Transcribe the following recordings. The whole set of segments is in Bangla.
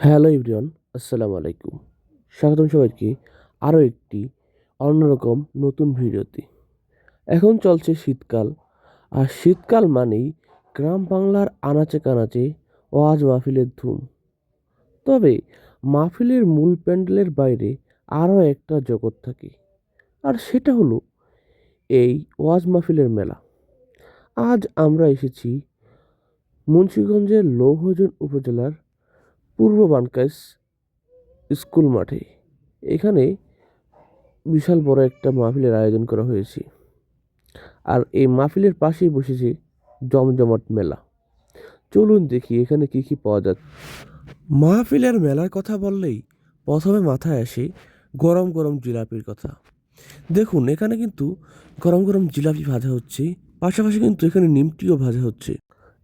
হ্যালো এভরিওয়ান, আসসালামু আলাইকুম। স্বাগতম সবাইকে আরও একটি অন্যরকম নতুন ভিডিওতে। এখন চলছে শীতকাল, আর শীতকাল মানেই গ্রাম বাংলার আনাচে কানাচে ওয়াজ মাহফিলের ধুম। তবে মাহফিলের মূল প্যান্ডেলের বাইরে আরও একটা জগৎ থাকে, আর সেটা হলো এই ওয়াজ মাহফিলের মেলা। আজ আমরা এসেছি মুন্সিগঞ্জের লৌহজন উপজেলার পূর্ব বানকাইস স্কুল মাঠে। এখানে বিশাল বড় একটা মাহফিলের আয়োজন করা হয়েছে, আর এই মাহফিলের পাশেই বসেছে জমজমাট মেলা। চলুন দেখি এখানে কি কি পাওয়া যায়। মাহফিলের মেলার কথা বললেই প্রথমে মাথায় আসে গরম গরম জিলাপির কথা। দেখুন, এখানে কিন্তু গরম গরম জিলাপি ভাজা হচ্ছে, পাশাপাশি কিন্তু এখানে নিমটিও ভাজা হচ্ছে।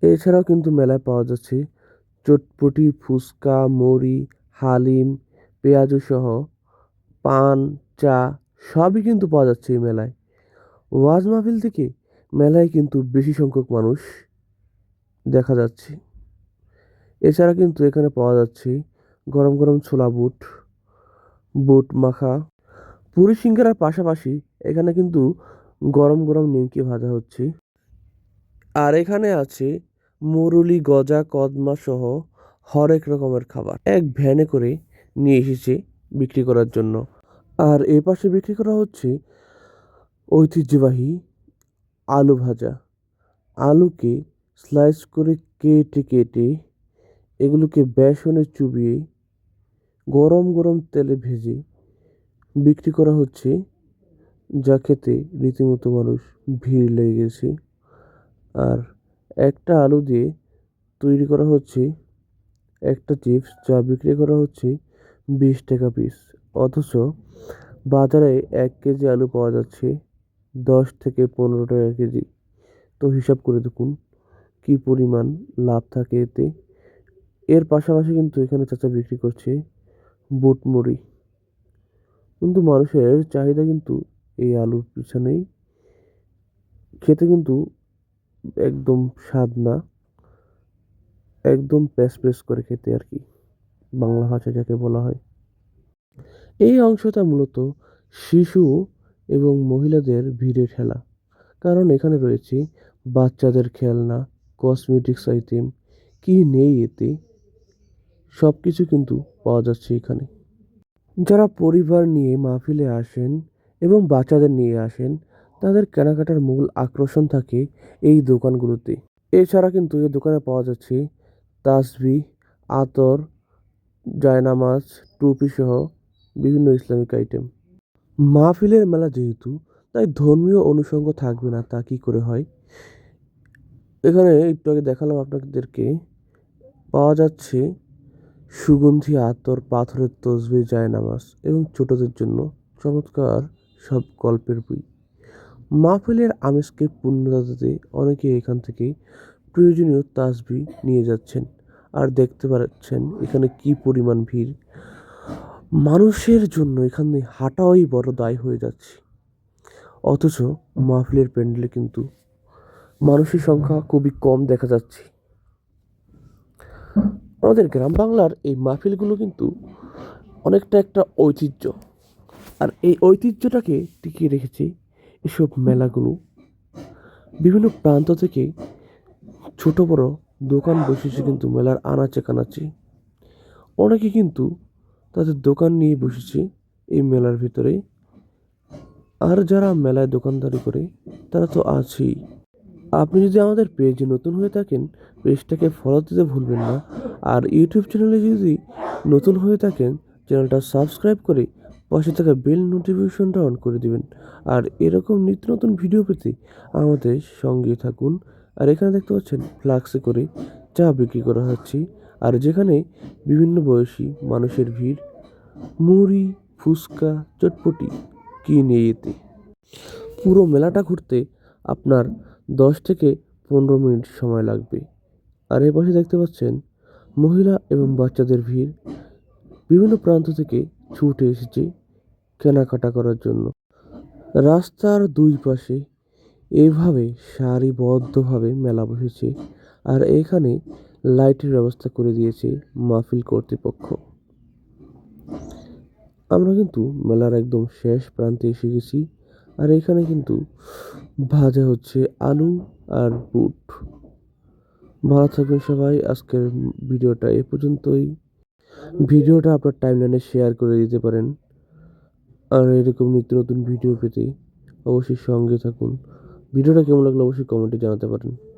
এছাড়াও কিন্তু মেলায় পাওয়া যাচ্ছে চটপটি, ফুচকা, মুড়ি, হালিম, পেঁয়াজু সহ পান, চা সবই কিন্তু পাওয়া যাচ্ছে এই মেলায়। ওয়াজ মাহফিল থেকে মেলায় কিন্তু বেশি সংখ্যক মানুষ দেখা যাচ্ছে। এছাড়া কিন্তু এখানে পাওয়া যাচ্ছে গরম গরম ছোলা বুট, বুট মাখা, পুরি সিঙ্গারার পাশাপাশি এখানে কিন্তু গরম গরম নিমকি ভাজা হচ্ছে। আর এখানে আছে মুরুলি, গজা, কদমা সহ হরেক রকমের খাবার এক ভ্যানে করে নিয়ে এসেছে বিক্রি করার জন্য। আর এ পাশে বিক্রি করা হচ্ছে ঐতিহ্যবাহী আলু ভাজা। আলুকে স্লাইস করে কেটে কেটে এগুলোকে বেসনে চুবিয়ে গরম গরম তেলে ভেজে বিক্রি করা হচ্ছে, যা খেতে রীতিমতো মানুষ ভিড় লেগে গেছে। আর একটা আলু দিয়ে তৈরি করা হচ্ছে একটা চিপস, যা বিক্রি করা হচ্ছে 20 টাকা পিস। অথচ বাজারে 1 কেজি আলু পাওয়া যাচ্ছে 10 থেকে 15 টাকা কেজি। তো হিসাব করে দেখুন কি পরিমাণ লাভ থাকে এতে। এর পাশাপাশি কিন্তু এখানে চাচা বিক্রি করছে বুট মুড়ি। কিন্তু মানুষের চাহিদা কিন্তু এই আলুর পিছনেই। খেতে কিন্তু একদম স্বাদ না, একদম প্যাস প্যাস করে খেতে আর কি, বাংলা ভাষায় যাকে বলা হয়। এই অংশটা মূলত শিশু এবং মহিলাদের ভিড়ে ঠেলা, কারণ এখানে রয়েছে বাচ্চাদের খেলনা, কসমেটিক্স আইটেম, কি নেই এতে সব কিছু কিন্তু পাওয়া যাচ্ছে এখানে। যারা পরিবার নিয়ে মাহফিলে আসেন এবং বাচ্চাদের নিয়ে আসেন, তাদের কেনাকাটার মূল আকর্ষণ থাকে এই দোকানগুলোতে। এছাড়া কিন্তু এই দোকানে পাওয়া যাচ্ছে তাসবিহ, আতর, জায়নামাজ, টুপি সহ বিভিন্ন ইসলামিক আইটেম। মাহফিলের মেলা যেহেতু, তাই ধর্মীয় অনুষঙ্গ থাকবে না তা কি করে হয়। এখানে একটু আগে দেখালাম আপনাদেরকে, পাওয়া যাচ্ছে সুগন্ধি আতর, পাথরের তসবিহ, জায়নামাজ এবং ছোটদের জন্য চমৎকার সব গল্পের বই। মাহফিলের আমেজকে পূর্ণতা দিতে অনেকে এখান থেকে প্রয়োজনীয় তাসবিহ নিয়ে যাচ্ছেন। আর দেখতে পাচ্ছেন এখানে কি পরিমাণ ভিড়। মানুষের জন্য এখানে হাঁটাই বড় দায় হয়ে যাচ্ছে। অথচ মাহফিলের প্যান্ডেলে কিন্তু মানুষের সংখ্যা খুবই কম দেখা যাচ্ছে। আমাদের গ্রাম বাংলার এই মাহফিলগুলো কিন্তু অনেকটা একটা ঐতিহ্য, আর এই ঐতিহ্যটাকে টিকিয়ে রেখেছে এসব মেলাগুলো। বিভিন্ন প্রান্ত থেকে ছোট বড় দোকান বসেছে কিন্তু মেলার আনাচে কানাচে। অনেকে কিন্তু তাদের দোকান নিয়ে বসেছে এই মেলার ভিতরে। আর যারা মেলায় দোকানদারি করে তারা তো আছেই। আপনি যদি আমাদের পেজে নতুন হয়ে থাকেন, পেজটাকে ফলো দিতে ভুলবেন না। আর ইউটিউব চ্যানেলে যদি নতুন হয়ে থাকেন, চ্যানেলটা সাবস্ক্রাইব করে পাশে থাকা বেল নোটিফিকেশনটা অন করে দিবেন। আর এরকম নিত্য নতুন ভিডিও পেতে আমাদের সঙ্গে থাকুন। আর এখানে দেখতে পাচ্ছেন ফ্লাক্সে করে চা বিক্রি করা হচ্ছে, আর যেখানে বিভিন্ন বয়সী মানুষের ভিড়। মুড়ি, ফুচকা, চটপটি কি নেই এতে। পুরো মেলাটা ঘুরতে আপনার 10 থেকে 15 মিনিট সময় লাগবে। আর এ পাশে দেখতে পাচ্ছেন মহিলা এবং বাচ্চাদের ভিড়। বিভিন্ন প্রান্ত থেকে ছুটে এসেছে কেনাকাটা করার জন্য। রাস্তার দুই পাশে এইভাবে সারিবদ্ধভাবে মেলা বসেছে। আর এখানে লাইটের ব্যবস্থা করে দিয়েছে মাহফিল কর্তৃপক্ষ। আমরা কিন্তু মেলার একদম শেষ প্রান্তে এসে গেছি। আর এখানে কিন্তু ভাজা হচ্ছে আলু আর বুট। ভালো থাকবেন সবাই। আজকের ভিডিওটা এ পর্যন্তই। ভিডিওটা আপনার টাইমলাইনে শেয়ার করে দিতে পারেন। আর এরকম নিত্য নতুন ভিডিও পেতে অবশ্যই সঙ্গে থাকুন। ভিডিওটা কেমন লাগলো অবশ্যই কমেন্টে জানাতে পারেন।